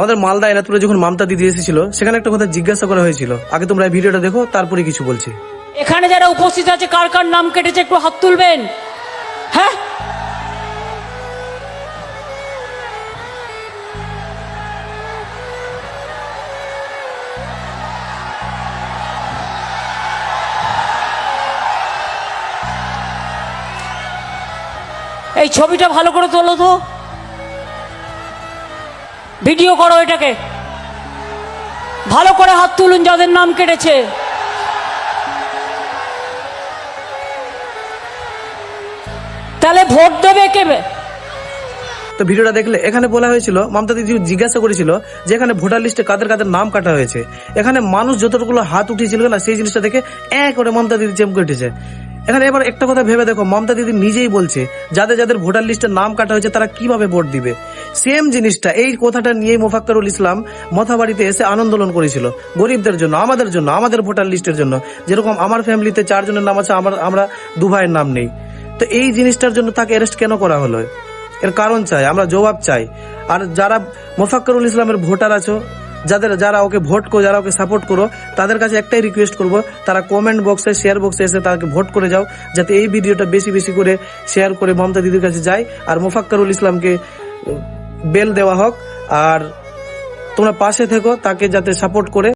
আমাদের মালদা এনাদপুরে যখন মমতা দিদি এসেছিল সেখানে একটা কথা জিজ্ঞাসা করা হয়েছিল, আগে তোমরা এই ভিডিওটা দেখো তারপরে কিছু বলছি। এখানে যারা উপস্থিত আছে কার কার নাম কেটেছে একটু হাত তুলবেন। হ্যাঁ, এই ছবিটা ভালো করে তোলো তো, ভিডিও করো এটাকে, ভালো করে হাত তুলুন যাদের নাম কেটেছে। তাহলে ভোট দেবে কে? তো ভিডিওটা দেখলে এখানে বলা হয়েছিল, মমতা দিদি জিজ্ঞাসা করেছিল যে এখানে ভোটার লিস্টে কাদের কাদের নাম কাটা হয়েছে। এখানে মানুষ যতটুকু হাত উঠিয়েছিল না সেই জিনিসটা দেখে করে মমতা দিদি চেম কেটেছে। এখানে এবার একটা কথা ভেবে দেখো, মমতা দিদি নিজেই বলছে যাদের যাদের ভোটার লিস্টের নাম কাটা হয়েছে তারা কিভাবে ভোট দিবে। সেম জিনিসটা, এই কথাটা নিয়ে মোফাক্কারুল ইসলাম মথাবাড়িতে এসে আন্দোলন করেছিল গরিবদের জন্য, আমাদের জন্য, আমাদের ভোটার লিস্টের জন্য। যেরকম আমার ফ্যামিলিতে 4 জনের নাম আছে, আমরা 2 ভাইয়ের নাম নেই। তো এই জিনিসটার জন্য তাকে অ্যারেস্ট কেন করা হলো? এর কারণ চাই, আমরা জবাব চাই। আর যারা মোফাক্কারুল ইসলামের ভোটার আছো, যারা ওকে ভোট করো, যারা ওকে সাপোর্ট করো, তাদের কাছে একটাই রিকোয়েস্ট করব, তারা কমেন্ট বক্সে, শেয়ার বক্সে এসে তাকে ভোট করে যাও, যাতে এই ভিডিওটা বেশি বেশি করে শেয়ার করে মমতা দিদির কাছে যায় আর মোফাক্কারুল ইসলামকে বেল দেওয়া হোক। আর তোমরা পাশে থেকো, তাকে যাতে সাপোর্ট করে